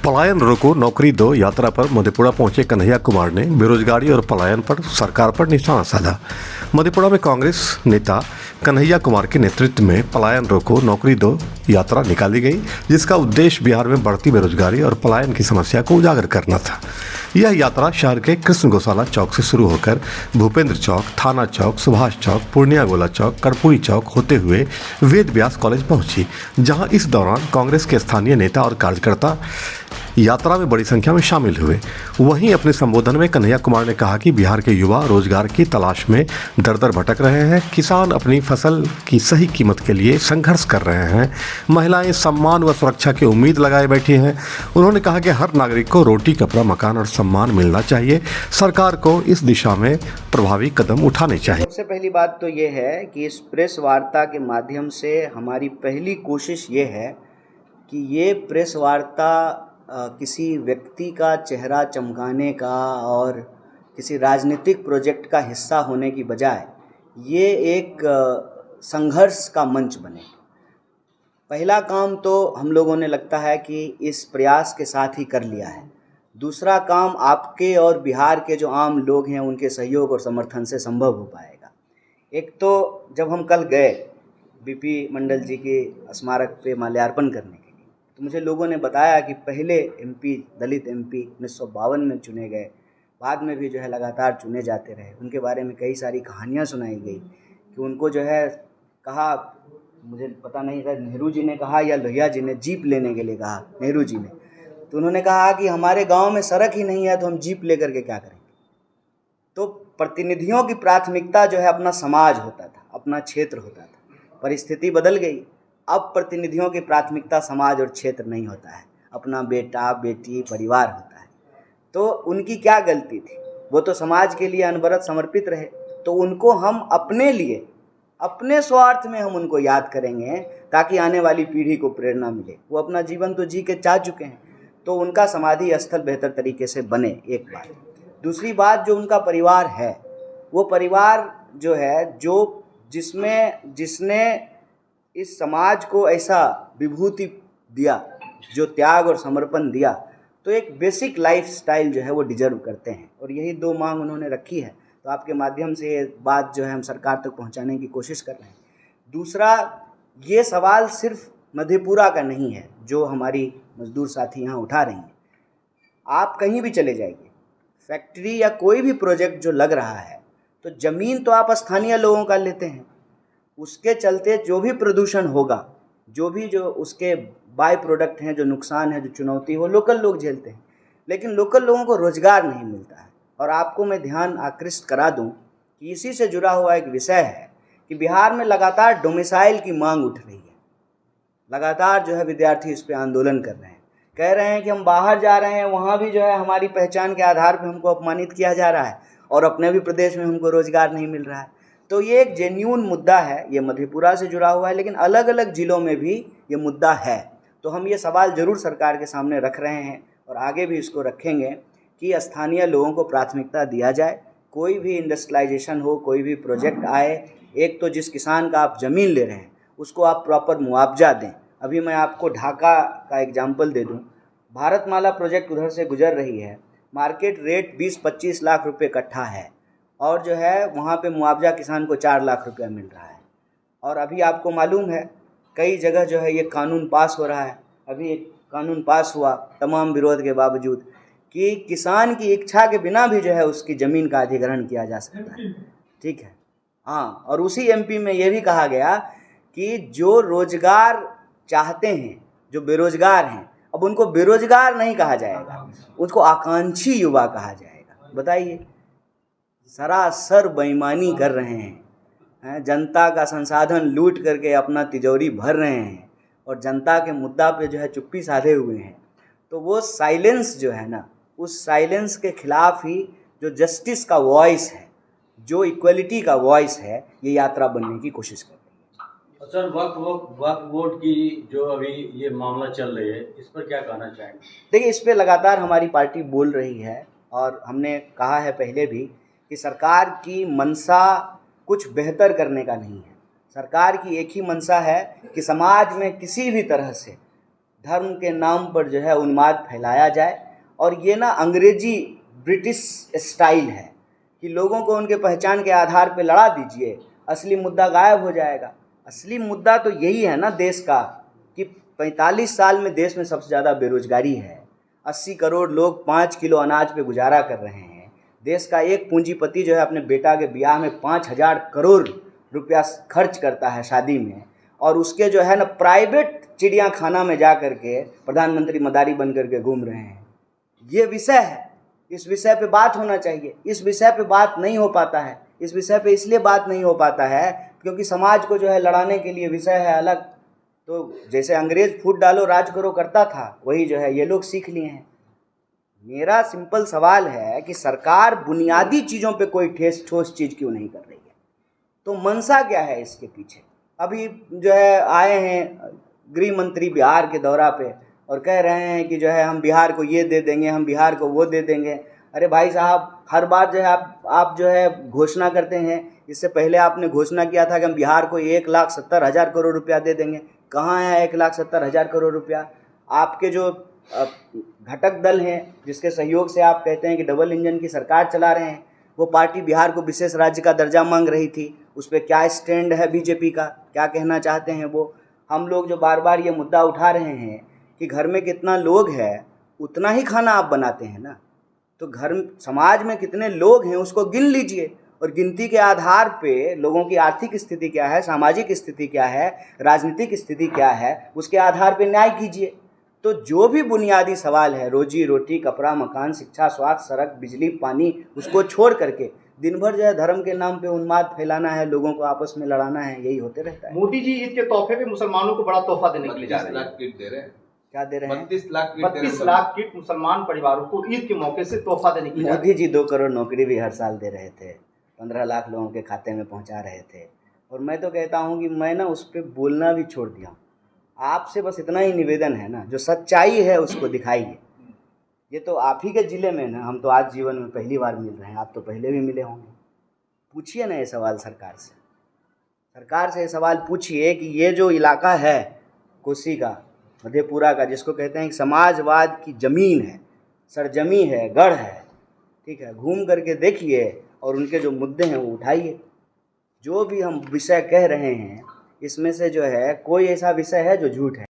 पलायन रोको नौकरी दो यात्रा पर मधेपुरा पहुंचे कन्हैया कुमार ने बेरोजगारी और पलायन पर सरकार पर निशाना साधा। मधेपुरा में कांग्रेस नेता कन्हैया कुमार के नेतृत्व में पलायन रोको नौकरी दो यात्रा निकाली गई, जिसका उद्देश्य बिहार में बढ़ती बेरोजगारी और पलायन की समस्या को उजागर करना था। यह यात्रा शहर के कृष्ण गौशाला चौक से शुरू होकर भूपेंद्र चौक, थाना चौक, सुभाष चौक, पूर्णिया गोला चौक, कर्पूरी चौक होते हुए वेद व्यास कॉलेज पहुंची, जहां इस दौरान कांग्रेस के स्थानीय नेता और कार्यकर्ता यात्रा में बड़ी संख्या में शामिल हुए। वहीं अपने संबोधन में कन्हैया कुमार ने कहा कि बिहार के युवा रोजगार की तलाश में दर दर भटक रहे हैं, किसान अपनी फसल की सही कीमत के लिए संघर्ष कर रहे हैं, महिलाएं सम्मान व सुरक्षा की उम्मीद लगाए बैठी हैं। उन्होंने कहा कि हर नागरिक को रोटी, कपड़ा, मकान और सम्मान मिलना चाहिए। सरकार को इस दिशा में प्रभावी कदम उठाने चाहिए। सबसे पहली बात तो ये है कि इस प्रेस वार्ता के माध्यम से हमारी पहली कोशिश ये है कि ये प्रेस वार्ता किसी व्यक्ति का चेहरा चमकाने का और किसी राजनीतिक प्रोजेक्ट का हिस्सा होने की बजाय ये एक संघर्ष का मंच बने। पहला काम तो हम लोगों ने लगता है कि इस प्रयास के साथ ही कर लिया है। दूसरा काम आपके और बिहार के जो आम लोग हैं उनके सहयोग और समर्थन से संभव हो पाएगा। एक तो जब हम कल गए बीपी मंडल जी के स्मारक पे माल्यार्पण करने के लिए, तो मुझे लोगों ने बताया कि पहले एमपी, दलित एमपी 1952 में चुने गए, बाद में भी जो है लगातार चुने जाते रहे। उनके बारे में कई सारी कहानियाँ सुनाई गई कि उनको जो है कहा, मुझे पता नहीं था नेहरू जी ने कहा या लोहिया जी ने जीप लेने के लिए कहा, नेहरू जी ने, तो उन्होंने कहा कि हमारे गांव में सड़क ही नहीं है तो हम जीप लेकर के क्या करेंगे। तो प्रतिनिधियों की प्राथमिकता जो है अपना समाज होता था, अपना क्षेत्र होता था। परिस्थिति बदल गई, अब प्रतिनिधियों की प्राथमिकता समाज और क्षेत्र नहीं होता है, अपना बेटा, बेटी, परिवार होता है। तो उनकी क्या गलती थी? वो तो समाज के लिए अनवरत समर्पित रहे। तो उनको हम अपने लिए, अपने स्वार्थ में हम उनको याद करेंगे ताकि आने वाली पीढ़ी को प्रेरणा मिले। वो अपना जीवन तो जी के चाह चुके हैं, तो उनका समाधि स्थल बेहतर तरीके से बने, एक बात। दूसरी बात, जो उनका परिवार है, वो परिवार जो है जिसने इस समाज को ऐसा विभूति दिया, जो त्याग और समर्पण दिया, तो एक बेसिक लाइफस्टाइल जो है वो डिजर्व करते हैं। और यही दो मांग उन्होंने रखी है। तो आपके माध्यम से ये बात जो है हम सरकार तक पहुंचाने की कोशिश कर रहे हैं। दूसरा, ये सवाल सिर्फ मधेपुरा का नहीं है जो हमारी मजदूर साथी यहाँ उठा रही हैं। आप कहीं भी चले जाइए, फैक्ट्री या कोई भी प्रोजेक्ट जो लग रहा है, तो ज़मीन तो आप स्थानीय लोगों का लेते हैं। उसके चलते जो भी प्रदूषण होगा, जो उसके बाय प्रोडक्ट हैं, जो नुकसान है, जो चुनौती हो, लोकल लोग झेलते हैं। लेकिन लोकल लोगों को रोज़गार नहीं मिलता है। और आपको मैं ध्यान आकृष्ट करा दूं कि इसी से जुड़ा हुआ एक विषय है कि बिहार में लगातार डोमिसाइल की मांग उठ रही है। लगातार जो है विद्यार्थी इस पर आंदोलन कर रहे हैं, कह रहे हैं कि हम बाहर जा रहे हैं, वहाँ भी जो है हमारी पहचान के आधार पर हमको अपमानित किया जा रहा है और अपने भी प्रदेश में हमको रोज़गार नहीं मिल रहा है। तो ये एक जेन्युइन मुद्दा है, ये मधेपुरा से जुड़ा हुआ है, लेकिन अलग अलग ज़िलों में भी ये मुद्दा है। तो हम ये सवाल ज़रूर सरकार के सामने रख रहे हैं और आगे भी इसको रखेंगे कि स्थानीय लोगों को प्राथमिकता दिया जाए। कोई भी इंडस्ट्रियलाइजेशन हो, कोई भी प्रोजेक्ट आए, एक तो जिस किसान का आप ज़मीन ले रहे हैं उसको आप प्रॉपर मुआवजा दें। अभी मैं आपको ढाका का एग्जाम्पल दे दूँ। भारतमाला प्रोजेक्ट उधर से गुजर रही है, मार्केट रेट 20-25 लाख रुपये कट्ठा है और जो है वहाँ पे मुआवजा किसान को 4 लाख रुपया मिल रहा है। और अभी आपको मालूम है कई जगह जो है ये कानून पास हो रहा है। अभी एक कानून पास हुआ तमाम विरोध के बावजूद कि किसान की इच्छा के बिना भी जो है उसकी ज़मीन का अधिग्रहण किया जा सकता है। ठीक है, हाँ। और उसी एमपी में ये भी कहा गया कि जो रोजगार चाहते हैं, जो बेरोजगार हैं, अब उनको बेरोजगार नहीं कहा जाएगा, उसको आकांक्षी युवा कहा जाएगा। बताइए, सरासर बेईमानी कर रहे हैं, जनता का संसाधन लूट करके अपना तिजोरी भर रहे हैं और जनता के मुद्दा पे जो है चुप्पी साधे हुए हैं। तो वो साइलेंस जो है ना, उस साइलेंस के खिलाफ ही जो जस्टिस का वॉइस है, जो इक्वलिटी का वॉइस है, ये यात्रा बनने की कोशिश कर रही है। सर, वक्फ बोर्ड की जो अभी ये मामला चल रही है, इस पर क्या कहना चाहेंगे? देखिए, इस पे लगातार हमारी पार्टी बोल रही है और हमने कहा है पहले भी कि सरकार की मंशा कुछ बेहतर करने का नहीं है। सरकार की एक ही मंशा है कि समाज में किसी भी तरह से धर्म के नाम पर जो है उन्माद फैलाया जाए। और ये ना अंग्रेजी ब्रिटिश स्टाइल है कि लोगों को उनके पहचान के आधार पे लड़ा दीजिए, असली मुद्दा गायब हो जाएगा। असली मुद्दा तो यही है ना देश का कि 45 साल में देश में सबसे ज़्यादा बेरोजगारी है। 80 करोड़ लोग 5 किलो अनाज पे गुजारा कर रहे हैं। देश का एक पूंजीपति जो है अपने बेटा के ब्याह में 5,000 करोड़ रुपया खर्च करता है शादी में, और उसके जो है ना प्राइवेट चिड़ियाखाना में जा कर के प्रधानमंत्री मदारी बन करके घूम रहे हैं। ये विषय है, इस विषय पे बात होना चाहिए। इस विषय पे बात नहीं हो पाता है। इस विषय पे इसलिए बात नहीं हो पाता है क्योंकि समाज को जो है लड़ाने के लिए विषय है अलग। तो जैसे अंग्रेज फूट डालो राज करो करता था, वही जो है ये लोग सीख लिए हैं। मेरा सिंपल सवाल है कि सरकार बुनियादी चीज़ों पे कोई ठोस चीज़ क्यों नहीं कर रही है? तो मंशा क्या है इसके पीछे? अभी जो है आए हैं गृह मंत्री बिहार के दौरा पे और कह रहे हैं कि जो है हम बिहार को ये दे देंगे, हम बिहार को वो दे देंगे। अरे भाई साहब, हर बार जो है आप जो है घोषणा करते हैं। इससे पहले आपने घोषणा किया था कि हम बिहार को 1,70,000 करोड़ रुपया दे देंगे। कहाँ है 1,70,000 करोड़ रुपया? आपके जो घटक दल हैं जिसके सहयोग से आप कहते हैं कि डबल इंजन की सरकार चला रहे हैं, वो पार्टी बिहार को विशेष राज्य का दर्जा मांग रही थी। उस पर क्या स्टैंड है बीजेपी का, क्या कहना चाहते हैं वो? हम लोग जो बार बार ये मुद्दा उठा रहे हैं कि घर में कितना लोग है उतना ही खाना आप बनाते हैं ना, तो घर समाज में कितने लोग हैं उसको गिन लीजिए, और गिनती के आधार पे लोगों की आर्थिक स्थिति क्या है, सामाजिक स्थिति क्या है, राजनीतिक स्थिति क्या है, उसके आधार पे न्याय कीजिए। तो जो भी बुनियादी सवाल है, रोजी रोटी, कपड़ा, मकान, शिक्षा, स्वास्थ्य, सड़क, बिजली, पानी, उसको छोड़ करके दिन भर जो है धर्म के नाम पे उन्माद फैलाना है, लोगों को आपस में लड़ाना है, यही होते रहता है। मोदी जी ईद के तोहफे पे मुसलमानों को बड़ा तोहफा देने के लिए जा रहे हैं। 32 लाख किट दे रहे हैं। क्या दे रहे हैं? 32 लाख किट मुसलमान परिवारों को ईद के मौके से तोहफा देने के लिए। मोदी जी 2 करोड़ नौकरी भी हर साल दे रहे थे, 15 लाख लोगों के खाते में पहुंचा रहे थे। और मैं तो कहता हूं कि मैं ना उस पर बोलना भी छोड़ दिया हूँ। आपसे बस इतना ही निवेदन है ना, जो सच्चाई है उसको दिखाइए। ये तो आप ही के ज़िले में ना, हम तो आज जीवन में पहली बार मिल रहे हैं, आप तो पहले भी मिले होंगे। पूछिए ना ये सवाल सरकार से, सरकार से ये सवाल पूछिए कि ये जो इलाका है कोसी का, मधेपुरा का, जिसको कहते हैं कि समाजवाद की ज़मीन है, सरजमी है, गढ़ है, ठीक है, घूम करके देखिए और उनके जो मुद्दे हैं वो उठाइए। जो भी हम विषय कह रहे हैं इसमें से जो है कोई ऐसा विषय है जो झूठ है?